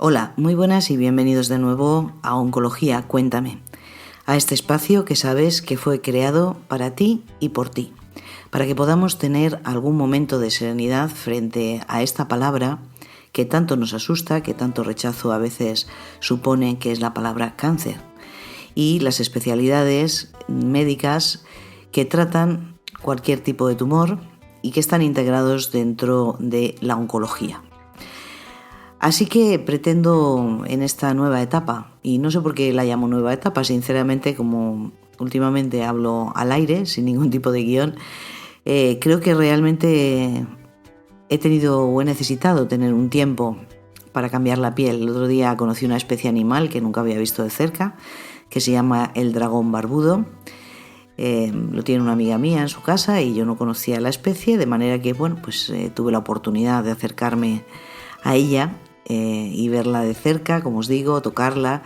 Hola, muy buenas y bienvenidos de nuevo a Oncología Cuéntame, a este espacio que sabes que fue creado para ti y por ti, para que podamos tener algún momento de serenidad frente a esta palabra que tanto nos asusta, que tanto rechazo a veces supone, que es la palabra cáncer, y las especialidades médicas que tratan cualquier tipo de tumor y que están integrados dentro de la oncología. Así que pretendo en esta nueva etapa, y no sé por qué la llamo nueva etapa, sinceramente, como últimamente hablo al aire, sin ningún tipo de guión, creo que realmente he tenido o he necesitado tener un tiempo para cambiar la piel. El otro día conocí una especie animal que nunca había visto de cerca, que se llama el dragón barbudo. Lo tiene una amiga mía en su casa y yo no conocía la especie, de manera que tuve la oportunidad de acercarme a ella y verla de cerca, como os digo, tocarla,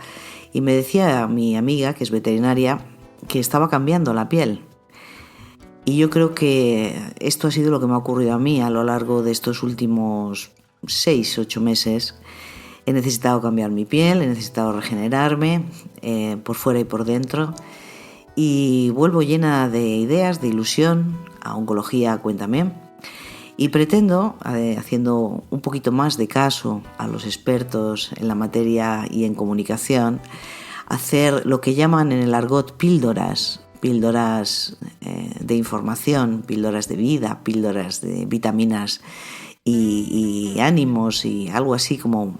y me decía mi amiga, que es veterinaria, que estaba cambiando la piel. Y yo creo que esto ha sido lo que me ha ocurrido a mí a lo largo de estos últimos 6-8 meses. He necesitado cambiar mi piel, he necesitado regenerarme por fuera y por dentro, y vuelvo llena de ideas, de ilusión a Oncología Cuéntame. Y pretendo, haciendo un poquito más de caso a los expertos en la materia y en comunicación, hacer lo que llaman en el argot píldoras de información, píldoras de vida, píldoras de vitaminas y ánimos, y algo así como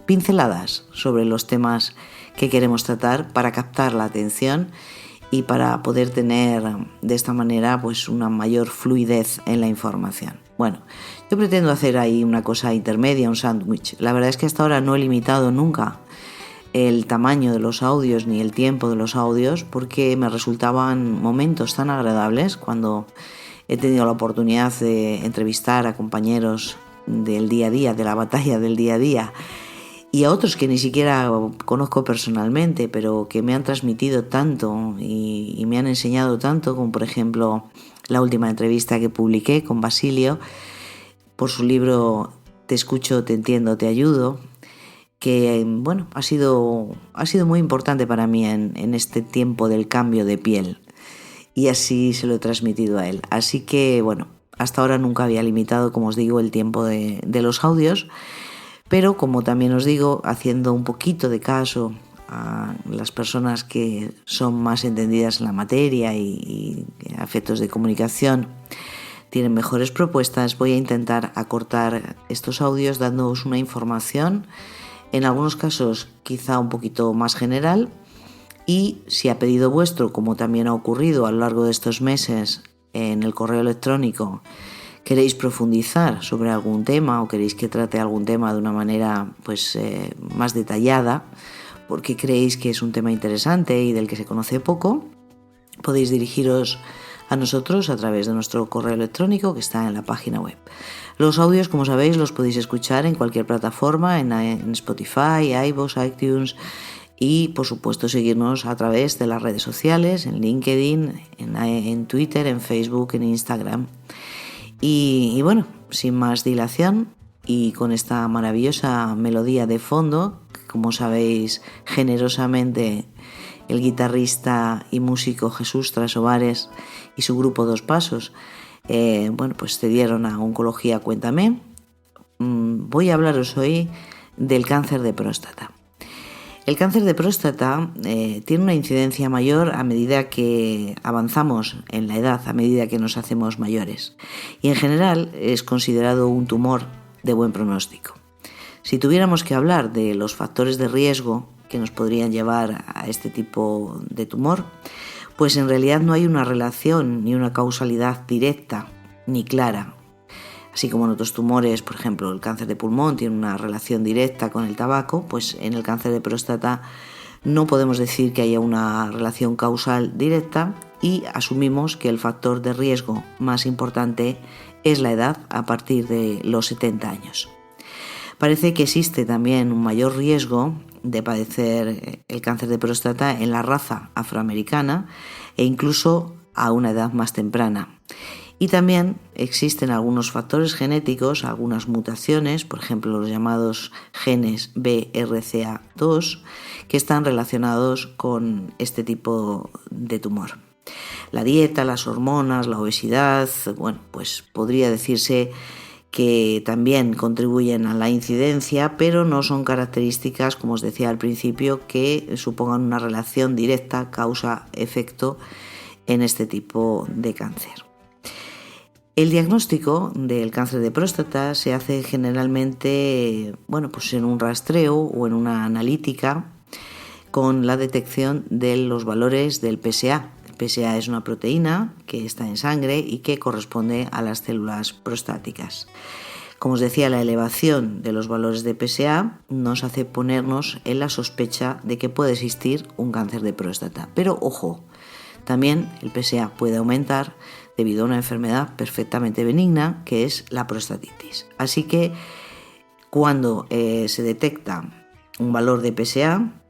pinceladas sobre los temas que queremos tratar para captar la atención y para poder tener de esta manera una mayor fluidez en la información. Bueno, yo pretendo hacer ahí una cosa intermedia, un sándwich. La verdad es que hasta ahora no he limitado nunca el tamaño de los audios ni el tiempo de los audios, porque me resultaban momentos tan agradables cuando he tenido la oportunidad de entrevistar a compañeros del día a día, de la batalla del día a día, y a otros que ni siquiera conozco personalmente, pero que me han transmitido tanto y me han enseñado tanto, como por ejemplo la última entrevista que publiqué con Basilio por su libro Te escucho, te entiendo, te ayudo, que ha sido muy importante para mí en este tiempo del cambio de piel, y así se lo he transmitido a él. Así que hasta ahora nunca había limitado, como os digo, el tiempo de los audios, pero como también os digo, haciendo un poquito de caso a las personas que son más entendidas en la materia y a efectos de comunicación tienen mejores propuestas, voy a intentar acortar estos audios dándoos una información, en algunos casos quizá un poquito más general, y si a pedido vuestro, como también ha ocurrido a lo largo de estos meses en el correo electrónico, queréis profundizar sobre algún tema o queréis que trate algún tema de una manera más detallada, porque creéis que es un tema interesante y del que se conoce poco, podéis dirigiros a nosotros a través de nuestro correo electrónico que está en la página web. Los audios, como sabéis, los podéis escuchar en cualquier plataforma, en Spotify, iVoox, iTunes, y por supuesto seguirnos a través de las redes sociales, en LinkedIn, en Twitter, en Facebook, en Instagram. Y sin más dilación, y con esta maravillosa melodía de fondo, que como sabéis generosamente el guitarrista y músico Jesús Trasobares y su grupo Dos Pasos cedieron a Oncología Cuéntame, voy a hablaros hoy del cáncer de próstata. El cáncer de próstata tiene una incidencia mayor a medida que avanzamos en la edad, a medida que nos hacemos mayores, y en general es considerado un tumor de buen pronóstico. Si tuviéramos que hablar de los factores de riesgo que nos podrían llevar a este tipo de tumor, pues en realidad no hay una relación ni una causalidad directa ni clara. Así como en otros tumores, por ejemplo, el cáncer de pulmón tiene una relación directa con el tabaco, pues en el cáncer de próstata no podemos decir que haya una relación causal directa, y asumimos que el factor de riesgo más importante es la edad a partir de los 70 años. Parece que existe también un mayor riesgo de padecer el cáncer de próstata en la raza afroamericana e incluso a una edad más temprana. Y también existen algunos factores genéticos, algunas mutaciones, por ejemplo los llamados genes BRCA2, que están relacionados con este tipo de tumor. La dieta, las hormonas, la obesidad, pues podría decirse que también contribuyen a la incidencia, pero no son características, como os decía al principio, que supongan una relación directa causa-efecto en este tipo de cáncer. El diagnóstico del cáncer de próstata se hace generalmente, pues en un rastreo o en una analítica con la detección de los valores del PSA. El PSA es una proteína que está en sangre y que corresponde a las células prostáticas. Como os decía, la elevación de los valores de PSA nos hace ponernos en la sospecha de que puede existir un cáncer de próstata. Pero ojo, también el PSA puede aumentar debido a una enfermedad perfectamente benigna que es la prostatitis. Así que cuando se detecta un valor de PSA,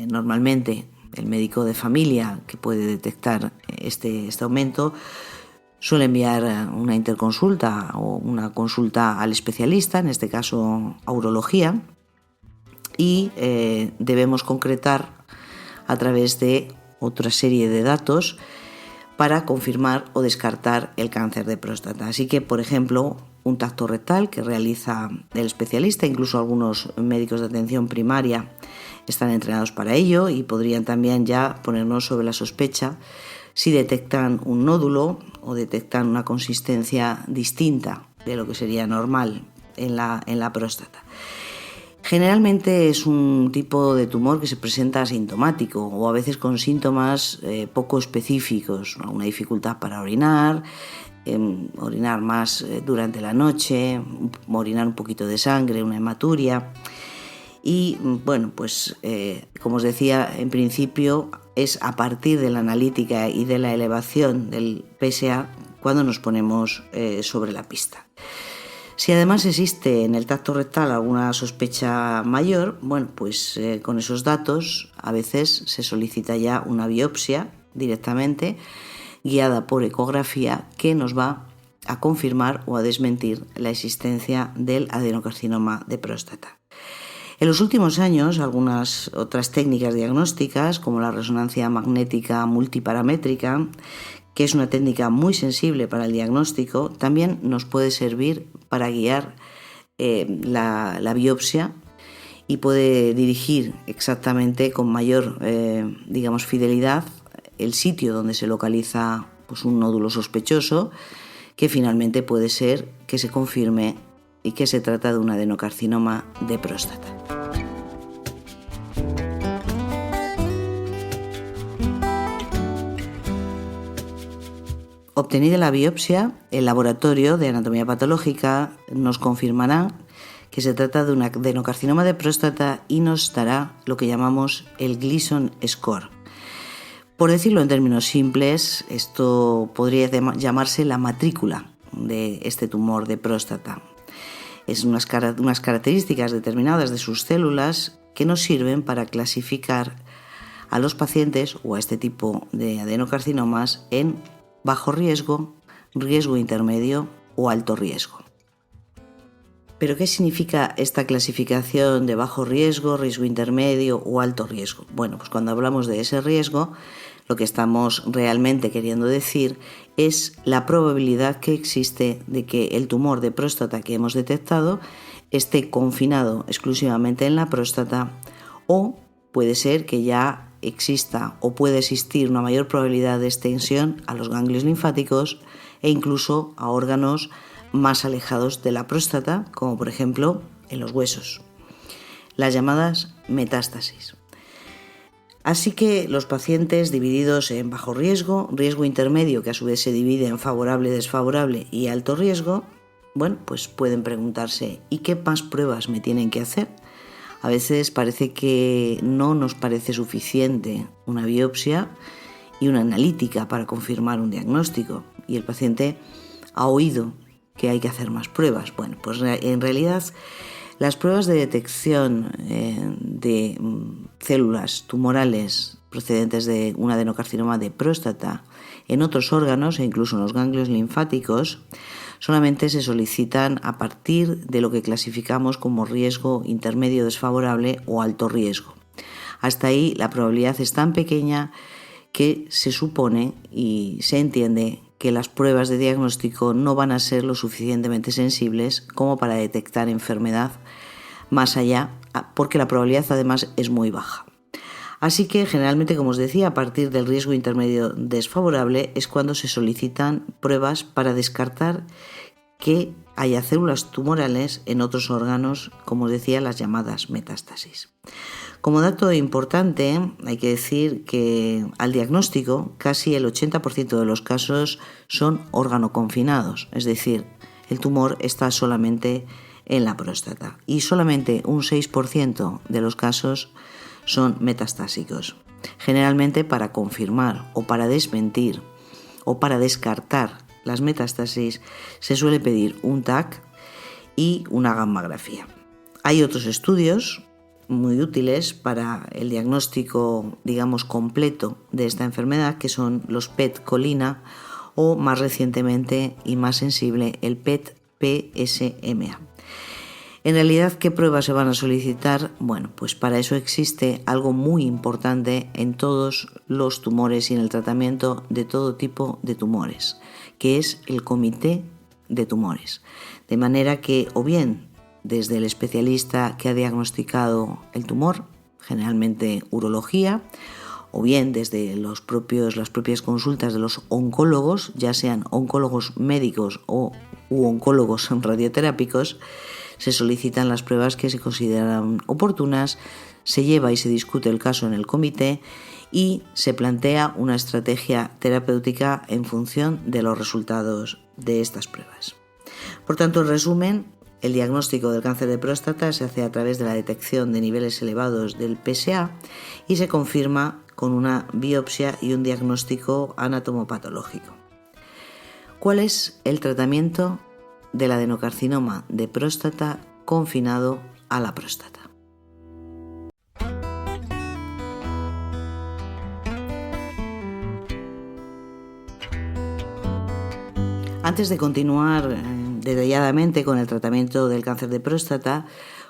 normalmente el médico de familia que puede detectar este aumento suele enviar una interconsulta o una consulta al especialista, en este caso a urología, y debemos concretar a través de otra serie de datos para confirmar o descartar el cáncer de próstata. Así que, por ejemplo, un tacto rectal que realiza el especialista, incluso algunos médicos de atención primaria están entrenados para ello y podrían también ya ponernos sobre la sospecha si detectan un nódulo o detectan una consistencia distinta de lo que sería normal en la próstata. Generalmente es un tipo de tumor que se presenta asintomático o a veces con síntomas poco específicos, ¿no? Una dificultad para orinar, orinar más durante la noche, orinar un poquito de sangre, una hematuria. Y como os decía, en principio es a partir de la analítica y de la elevación del PSA cuando nos ponemos sobre la pista. Si además existe en el tacto rectal alguna sospecha mayor, con esos datos a veces se solicita ya una biopsia directamente guiada por ecografía que nos va a confirmar o a desmentir la existencia del adenocarcinoma de próstata. En los últimos años, algunas otras técnicas diagnósticas, como la resonancia magnética multiparamétrica, que es una técnica muy sensible para el diagnóstico, también nos puede servir para guiar la biopsia y puede dirigir exactamente con mayor fidelidad el sitio donde se localiza un nódulo sospechoso, que finalmente puede ser que se confirme y que se trata de un adenocarcinoma de próstata. Obtenida la biopsia, el laboratorio de anatomía patológica nos confirmará que se trata de un adenocarcinoma de próstata y nos dará lo que llamamos el Gleason Score. Por decirlo en términos simples, esto podría llamarse la matrícula de este tumor de próstata. Es unas características determinadas de sus células que nos sirven para clasificar a los pacientes o a este tipo de adenocarcinomas en bajo riesgo, riesgo intermedio o alto riesgo. ¿Pero qué significa esta clasificación de bajo riesgo, riesgo intermedio o alto riesgo? Pues cuando hablamos de ese riesgo, lo que estamos realmente queriendo decir es la probabilidad que existe de que el tumor de próstata que hemos detectado esté confinado exclusivamente en la próstata, o puede ser que ya exista o puede existir una mayor probabilidad de extensión a los ganglios linfáticos e incluso a órganos más alejados de la próstata, como por ejemplo en los huesos, las llamadas metástasis. Así que los pacientes divididos en bajo riesgo, riesgo intermedio, que a su vez se divide en favorable, desfavorable y alto riesgo, pueden preguntarse: ¿y qué más pruebas me tienen que hacer? A veces parece que no nos parece suficiente una biopsia y una analítica para confirmar un diagnóstico, y el paciente ha oído que hay que hacer más pruebas. En realidad las pruebas de detección de células tumorales procedentes de un adenocarcinoma de próstata en otros órganos e incluso en los ganglios linfáticos, solamente se solicitan a partir de lo que clasificamos como riesgo intermedio desfavorable o alto riesgo. Hasta ahí la probabilidad es tan pequeña que se supone y se entiende que las pruebas de diagnóstico no van a ser lo suficientemente sensibles como para detectar enfermedad más allá, porque la probabilidad además es muy baja. Así que generalmente, como os decía, a partir del riesgo intermedio desfavorable es cuando se solicitan pruebas para descartar que haya células tumorales en otros órganos, como os decía, las llamadas metástasis. Como dato importante, hay que decir que al diagnóstico casi el 80% de los casos son órgano-confinados, es decir, el tumor está solamente en la próstata y solamente un 6% de los casos son metastásicos. Generalmente para confirmar o para desmentir o para descartar las metástasis se suele pedir un TAC y una gammagrafía. Hay otros estudios muy útiles para el diagnóstico, digamos, completo de esta enfermedad, que son los PET-colina o, más recientemente y más sensible, el PET-PSMA. En realidad, ¿qué pruebas se van a solicitar? Bueno, pues para eso existe algo muy importante en todos los tumores y en el tratamiento de todo tipo de tumores, que es el comité de tumores. De manera que, o bien desde el especialista que ha diagnosticado el tumor, generalmente urología, o bien desde las propias consultas de los oncólogos, ya sean oncólogos médicos u oncólogos radioterápicos, se solicitan las pruebas que se consideran oportunas, se lleva y se discute el caso en el comité y se plantea una estrategia terapéutica en función de los resultados de estas pruebas. Por tanto, en resumen, el diagnóstico del cáncer de próstata se hace a través de la detección de niveles elevados del PSA y se confirma con una biopsia y un diagnóstico anatomopatológico. ¿Cuál es el tratamiento del adenocarcinoma de próstata confinado a la próstata? Antes de continuar detalladamente con el tratamiento del cáncer de próstata,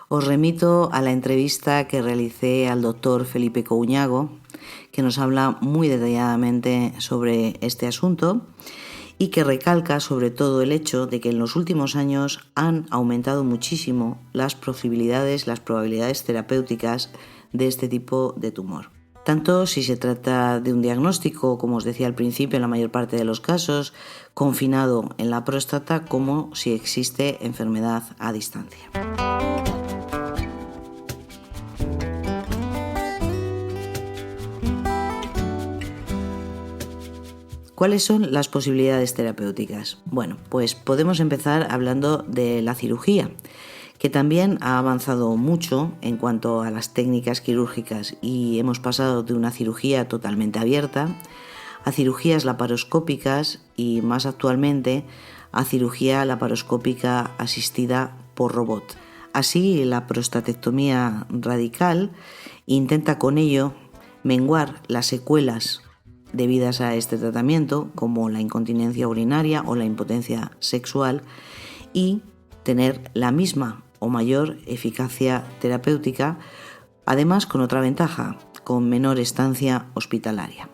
os remito a la entrevista que realicé al doctor Felipe Couñago, que nos habla muy detalladamente sobre este asunto y que recalca sobre todo el hecho de que en los últimos años han aumentado muchísimo las probabilidades terapéuticas de este tipo de tumor. Tanto si se trata de un diagnóstico, como os decía al principio, en la mayor parte de los casos, confinado en la próstata, como si existe enfermedad a distancia. ¿Cuáles son las posibilidades terapéuticas? Bueno, pues podemos empezar hablando de la cirugía, que también ha avanzado mucho en cuanto a las técnicas quirúrgicas y hemos pasado de una cirugía totalmente abierta a cirugías laparoscópicas y más actualmente a cirugía laparoscópica asistida por robot. Así, la prostatectomía radical intenta con ello menguar las secuelas debidas a este tratamiento, como la incontinencia urinaria o la impotencia sexual, y tener la misma o mayor eficacia terapéutica, además con otra ventaja, con menor estancia hospitalaria.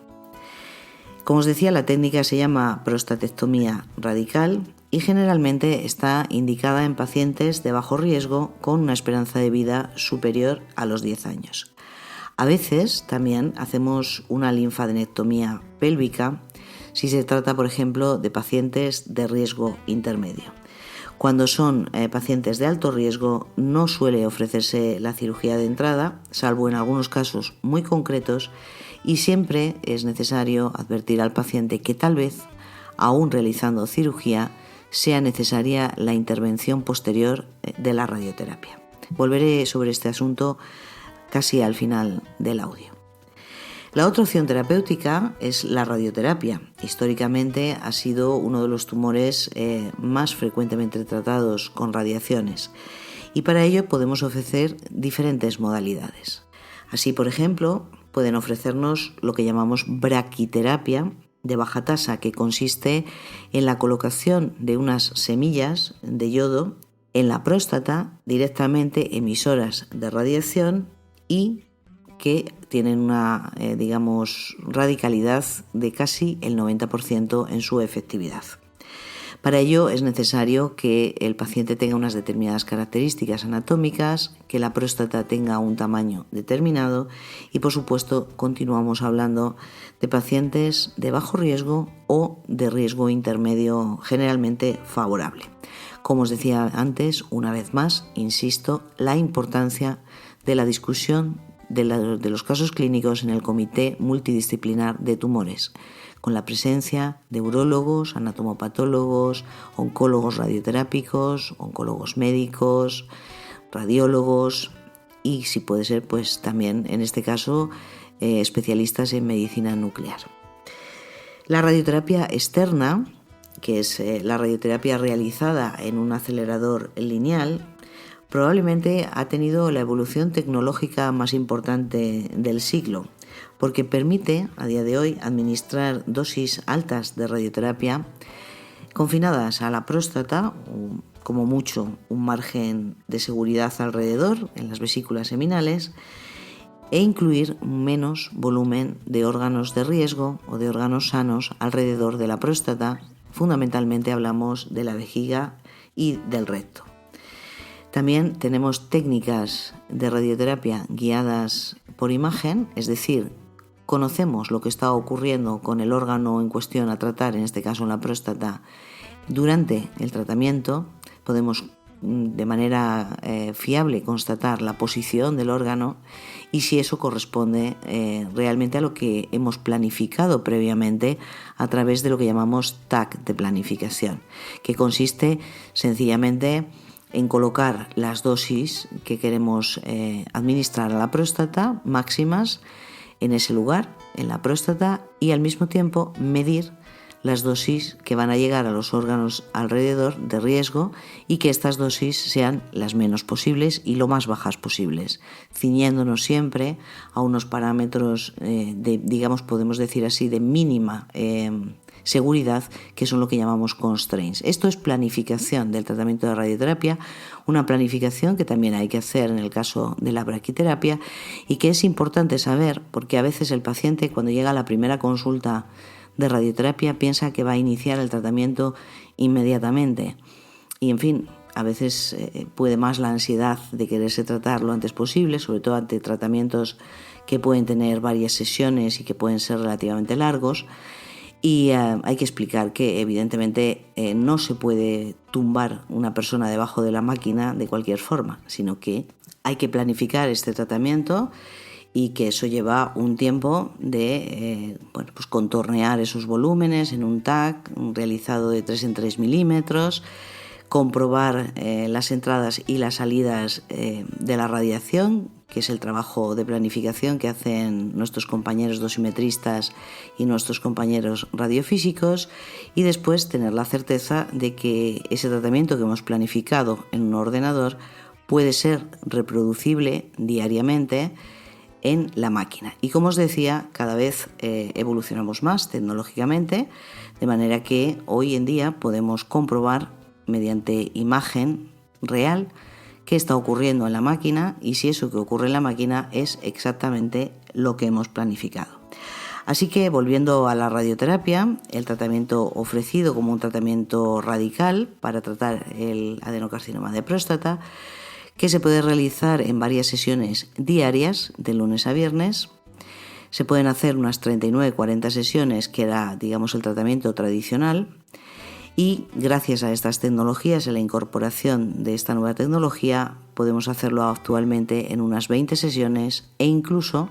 Como os decía, la técnica se llama prostatectomía radical y generalmente está indicada en pacientes de bajo riesgo con una esperanza de vida superior a los 10 años. A veces también hacemos una linfadenectomía pélvica si se trata, por ejemplo, de pacientes de riesgo intermedio. Cuando son pacientes de alto riesgo no suele ofrecerse la cirugía de entrada, salvo en algunos casos muy concretos, y siempre es necesario advertir al paciente que tal vez, aún realizando cirugía, sea necesaria la intervención posterior de la radioterapia. Volveré sobre este asunto casi al final del audio. La otra opción terapéutica es la radioterapia. Históricamente ha sido uno de los tumores más frecuentemente tratados con radiaciones y para ello podemos ofrecer diferentes modalidades. Así, por ejemplo, pueden ofrecernos lo que llamamos braquiterapia de baja tasa, que consiste en la colocación de unas semillas de yodo en la próstata, directamente emisoras de radiación y que tienen una, radicalidad de casi el 90% en su efectividad. Para ello es necesario que el paciente tenga unas determinadas características anatómicas, que la próstata tenga un tamaño determinado y, por supuesto, continuamos hablando de pacientes de bajo riesgo o de riesgo intermedio generalmente favorable. Como os decía antes, una vez más, insisto, la importancia de la discusión de los casos clínicos en el Comité Multidisciplinar de Tumores, con la presencia de urólogos, anatomopatólogos, oncólogos radioterápicos, oncólogos médicos, radiólogos y, si puede ser, pues también en este caso especialistas en medicina nuclear. La radioterapia externa, que es la radioterapia realizada en un acelerador lineal, probablemente ha tenido la evolución tecnológica más importante del siglo, porque permite a día de hoy administrar dosis altas de radioterapia confinadas a la próstata, como mucho un margen de seguridad alrededor en las vesículas seminales, e incluir menos volumen de órganos de riesgo o de órganos sanos alrededor de la próstata. Fundamentalmente hablamos de la vejiga y del recto. También tenemos técnicas de radioterapia guiadas por imagen, es decir, conocemos lo que está ocurriendo con el órgano en cuestión a tratar, en este caso en la próstata, durante el tratamiento. Podemos de manera fiable constatar la posición del órgano y si eso corresponde realmente a lo que hemos planificado previamente a través de lo que llamamos TAC de planificación, que consiste sencillamente en colocar las dosis que queremos administrar a la próstata máximas en ese lugar, en la próstata, y al mismo tiempo medir las dosis que van a llegar a los órganos alrededor de riesgo y que estas dosis sean las menos posibles y lo más bajas posibles, ciñéndonos siempre a unos parámetros podemos decir así, de mínima seguridad, que son lo que llamamos constraints. Esto es planificación del tratamiento de radioterapia, una planificación que también hay que hacer en el caso de la braquiterapia y que es importante saber porque a veces el paciente, cuando llega a la primera consulta de radioterapia, piensa que va a iniciar el tratamiento inmediatamente y, en fin, a veces puede más la ansiedad de quererse tratar lo antes posible, sobre todo ante tratamientos que pueden tener varias sesiones y que pueden ser relativamente largos. Y hay que explicar que evidentemente no se puede tumbar una persona debajo de la máquina de cualquier forma, sino que hay que planificar este tratamiento y que eso lleva un tiempo de contornear esos volúmenes en un TAC realizado de 3 en 3 milímetros, comprobar las entradas y las salidas de la radiación, que es el trabajo de planificación que hacen nuestros compañeros dosimetristas y nuestros compañeros radiofísicos, y después tener la certeza de que ese tratamiento que hemos planificado en un ordenador puede ser reproducible diariamente en la máquina. Y como os decía, cada vez evolucionamos más tecnológicamente, de manera que hoy en día podemos comprobar mediante imagen real qué está ocurriendo en la máquina y si eso que ocurre en la máquina es exactamente lo que hemos planificado. Así que, volviendo a la radioterapia, el tratamiento ofrecido como un tratamiento radical para tratar el adenocarcinoma de próstata, que se puede realizar en varias sesiones diarias, de lunes a viernes. Se pueden hacer unas 39-40 sesiones, que era, el tratamiento tradicional. Y gracias a estas tecnologías, a la incorporación de esta nueva tecnología, podemos hacerlo actualmente en unas 20 sesiones e incluso,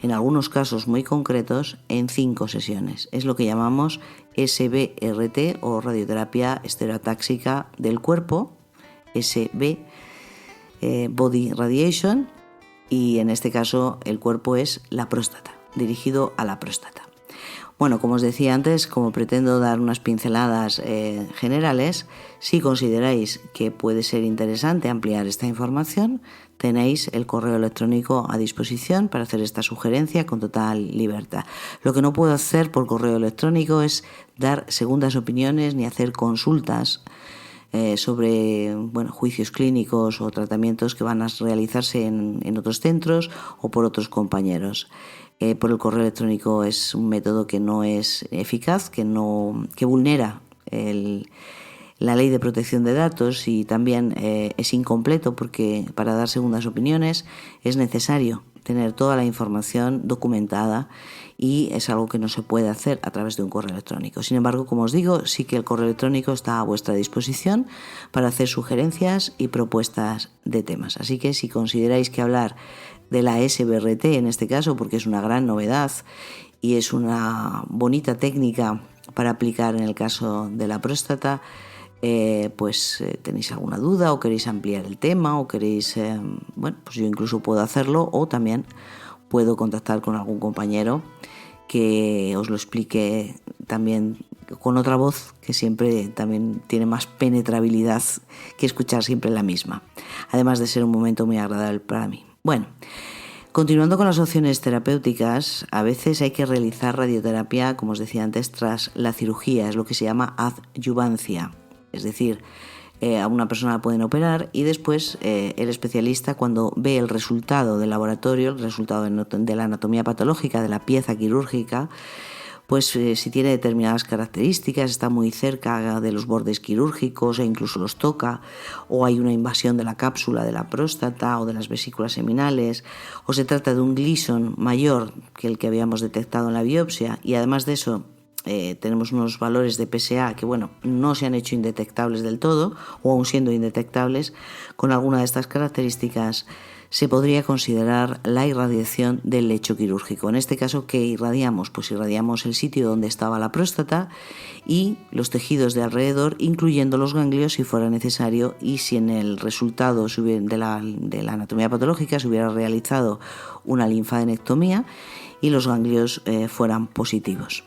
en algunos casos muy concretos, en 5 sesiones. Es lo que llamamos SBRT o radioterapia estereotáxica del cuerpo, SB, Body Radiation, y en este caso el cuerpo es la próstata, dirigido a la próstata. Bueno, como os decía antes, como pretendo dar unas pinceladas generales, si consideráis que puede ser interesante ampliar esta información, tenéis el correo electrónico a disposición para hacer esta sugerencia con total libertad. Lo que no puedo hacer por correo electrónico es dar segundas opiniones ni hacer consultas sobre juicios clínicos o tratamientos que van a realizarse en otros centros o por otros compañeros. Por el correo electrónico es un método que no es eficaz, que vulnera la ley de protección de datos y también es incompleto, porque para dar segundas opiniones es necesario tener toda la información documentada y es algo que no se puede hacer a través de un correo electrónico. Sin embargo, como os digo, sí que el correo electrónico está a vuestra disposición para hacer sugerencias y propuestas de temas. Así que si consideráis que hablar de la SBRT en este caso, porque es una gran novedad y es una bonita técnica para aplicar en el caso de la próstata, tenéis alguna duda o queréis ampliar el tema o queréis, pues yo incluso puedo hacerlo, o también puedo contactar con algún compañero que os lo explique también con otra voz, que siempre también tiene más penetrabilidad que escuchar siempre la misma, además de ser un momento muy agradable para mí. Bueno, continuando con las opciones terapéuticas, a veces hay que realizar radioterapia, como os decía antes, tras la cirugía. Es lo que se llama adyuvancia. Es decir, a una persona la pueden operar y después el especialista, cuando ve el resultado del laboratorio, el resultado de la anatomía patológica de la pieza quirúrgica, pues si tiene determinadas características, está muy cerca de los bordes quirúrgicos e incluso los toca, o hay una invasión de la cápsula de la próstata o de las vesículas seminales, o se trata de un Gleason mayor que el que habíamos detectado en la biopsia, y además de eso tenemos unos valores de PSA que no se han hecho indetectables del todo, o aun siendo indetectables con alguna de estas características, se podría considerar la irradiación del lecho quirúrgico. En este caso, ¿qué irradiamos? Pues irradiamos el sitio donde estaba la próstata y los tejidos de alrededor, incluyendo los ganglios si fuera necesario, y si en el resultado de la anatomía patológica se hubiera realizado una linfadenectomía y los ganglios fueran positivos.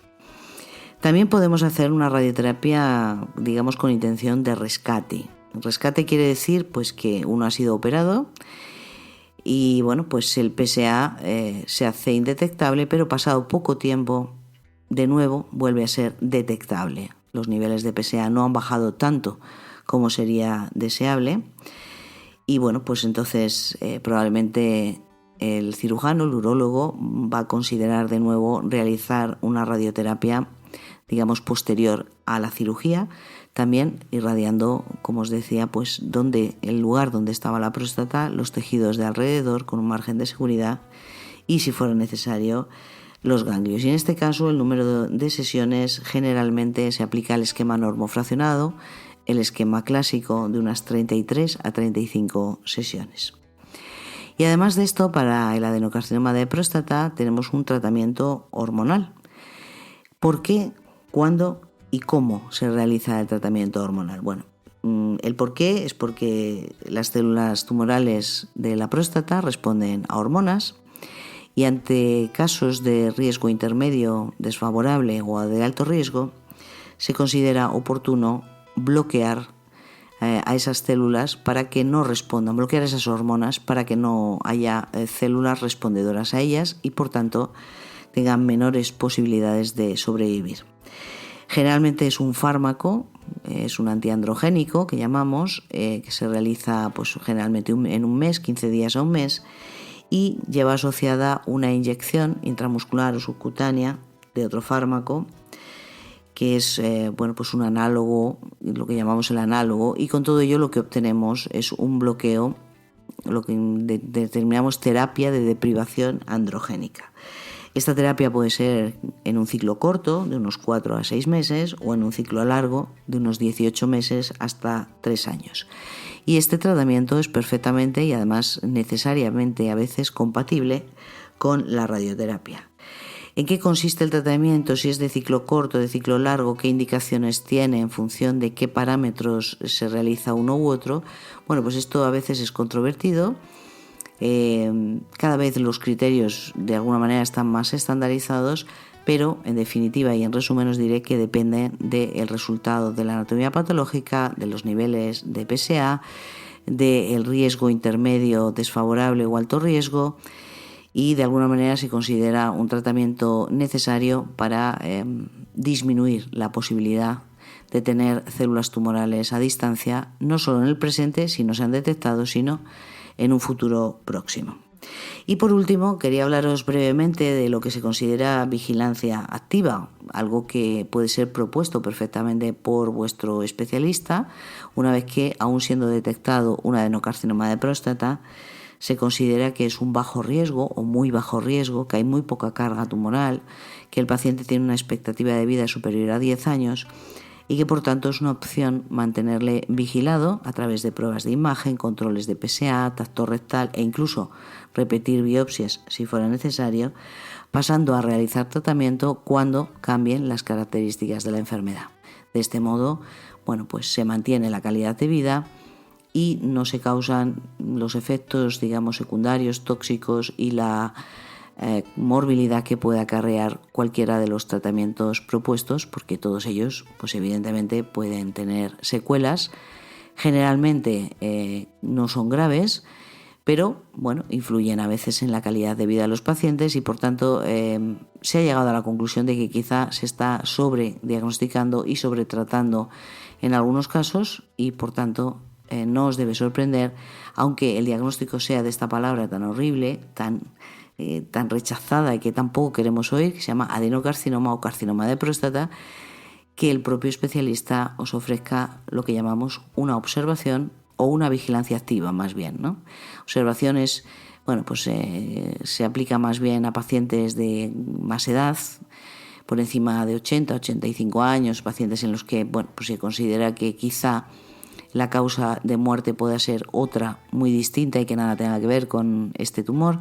También podemos hacer una radioterapia, digamos, con intención de rescate. Rescate quiere decir pues que uno ha sido operado y pues el PSA se hace indetectable, pero pasado poco tiempo de nuevo vuelve a ser detectable. Los niveles de PSA no han bajado tanto como sería deseable y pues entonces probablemente el cirujano, el urólogo, va a considerar de nuevo realizar una radioterapia, digamos, posterior a la cirugía, también irradiando, como os decía, pues el lugar donde estaba la próstata, los tejidos de alrededor con un margen de seguridad y, si fuera necesario, los ganglios. Y en este caso el número de sesiones generalmente se aplica al esquema normofraccionado, el esquema clásico de unas 33 a 35 sesiones. Y además de esto, para el adenocarcinoma de próstata tenemos un tratamiento hormonal. ¿Por qué, cuándo y cómo se realiza el tratamiento hormonal? El por qué es porque las células tumorales de la próstata responden a hormonas y ante casos de riesgo intermedio desfavorable o de alto riesgo se considera oportuno bloquear a esas células para que no respondan, bloquear esas hormonas para que no haya células respondedoras a ellas y por tanto tengan menores posibilidades de sobrevivir. Generalmente es un fármaco, es un antiandrogénico que llamamos, que se realiza pues generalmente en un mes, 15 días a un mes, y lleva asociada una inyección intramuscular o subcutánea de otro fármaco que es pues un análogo, lo que llamamos el análogo, y con todo ello lo que obtenemos es un bloqueo, lo que determinamos terapia de deprivación androgénica. Esta terapia puede ser en un ciclo corto, de unos 4 a 6 meses, o en un ciclo largo, de unos 18 meses hasta 3 años. Y este tratamiento es perfectamente y además necesariamente a veces compatible con la radioterapia. ¿En qué consiste el tratamiento? Si es de ciclo corto, de ciclo largo, qué indicaciones tiene en función de qué parámetros se realiza uno u otro. Pues esto a veces es controvertido. Cada vez los criterios de alguna manera están más estandarizados, pero en definitiva y en resumen os diré que depende del resultado de la anatomía patológica, de los niveles de PSA, del riesgo intermedio, desfavorable o alto riesgo, y de alguna manera se considera un tratamiento necesario para disminuir la posibilidad de tener células tumorales a distancia, no solo en el presente, si no se han detectado, sino en un futuro próximo. Y por último, quería hablaros brevemente de lo que se considera vigilancia activa, algo que puede ser propuesto perfectamente por vuestro especialista una vez que, aun siendo detectado un adenocarcinoma de próstata, se considera que es un bajo riesgo o muy bajo riesgo, que hay muy poca carga tumoral, que el paciente tiene una expectativa de vida superior a 10 años y que por tanto es una opción mantenerle vigilado a través de pruebas de imagen, controles de PSA, tacto rectal e incluso repetir biopsias si fuera necesario, pasando a realizar tratamiento cuando cambien las características de la enfermedad. De este modo, pues se mantiene la calidad de vida y no se causan los efectos, secundarios, tóxicos y la morbilidad que puede acarrear cualquiera de los tratamientos propuestos, porque todos ellos, evidentemente, pueden tener secuelas. Generalmente no son graves, pero influyen a veces en la calidad de vida de los pacientes y por tanto se ha llegado a la conclusión de que quizá se está sobrediagnosticando y sobretratando en algunos casos y por tanto no os debe sorprender, aunque el diagnóstico sea de esta palabra tan horrible, tan rechazada y que tampoco queremos oír, que se llama adenocarcinoma o carcinoma de próstata, que el propio especialista os ofrezca lo que llamamos una observación o una vigilancia activa más bien, ¿no? Observaciones, se aplica más bien a pacientes de más edad, por encima de 80, 85 años, pacientes en los que se considera que quizá la causa de muerte pueda ser otra muy distinta y que nada tenga que ver con este tumor.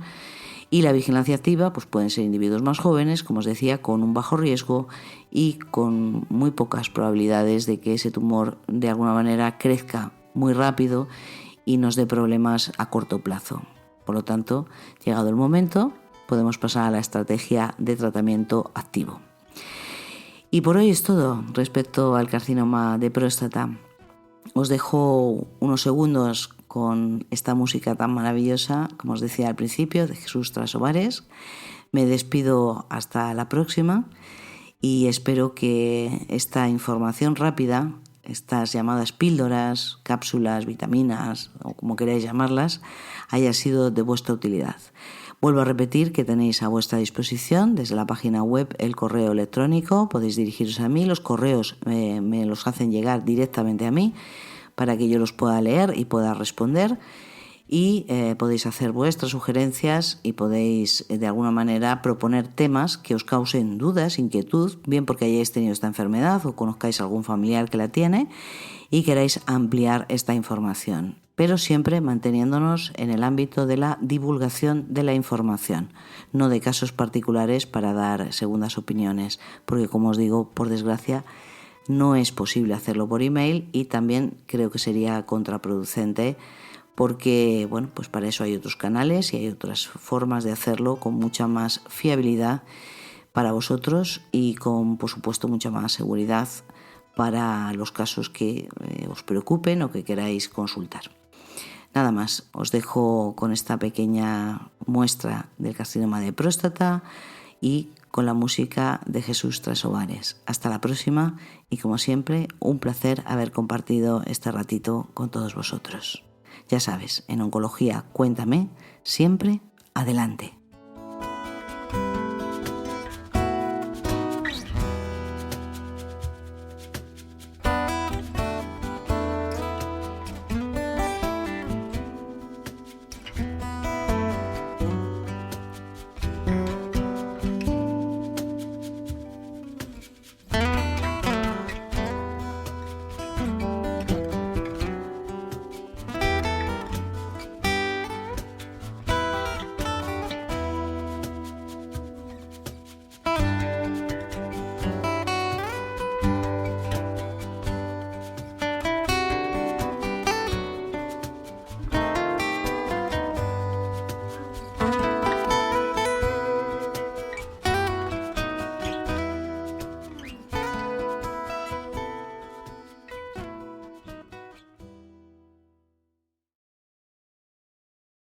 Y la vigilancia activa pueden ser individuos más jóvenes, como os decía, con un bajo riesgo y con muy pocas probabilidades de que ese tumor de alguna manera crezca muy rápido y nos dé problemas a corto plazo. Por lo tanto, llegado el momento, podemos pasar a la estrategia de tratamiento activo. Y por hoy es todo respecto al carcinoma de próstata. Os dejo unos segundos con esta música tan maravillosa, como os decía al principio, de Jesús Trasobares. Me despido hasta la próxima y espero que esta información rápida, estas llamadas píldoras, cápsulas, vitaminas o como queráis llamarlas, haya sido de vuestra utilidad. Vuelvo a repetir que tenéis a vuestra disposición desde la página web el correo electrónico, podéis dirigiros a mí, los correos me los hacen llegar directamente a mí para que yo los pueda leer y pueda responder y podéis hacer vuestras sugerencias y podéis de alguna manera proponer temas que os causen dudas, inquietud, bien porque hayáis tenido esta enfermedad o conozcáis algún familiar que la tiene y queráis ampliar esta información, pero siempre manteniéndonos en el ámbito de la divulgación de la información, no de casos particulares para dar segundas opiniones, porque como os digo, por desgracia, no es posible hacerlo por email y también creo que sería contraproducente porque, para eso hay otros canales y hay otras formas de hacerlo con mucha más fiabilidad para vosotros y con, por supuesto, mucha más seguridad para los casos que os preocupen o que queráis consultar. Nada más, os dejo con esta pequeña muestra del carcinoma de próstata y con la música de Jesús Trasobares. Hasta la próxima y como siempre, un placer haber compartido este ratito con todos vosotros. Ya sabes, en Oncología Cuéntame, siempre adelante.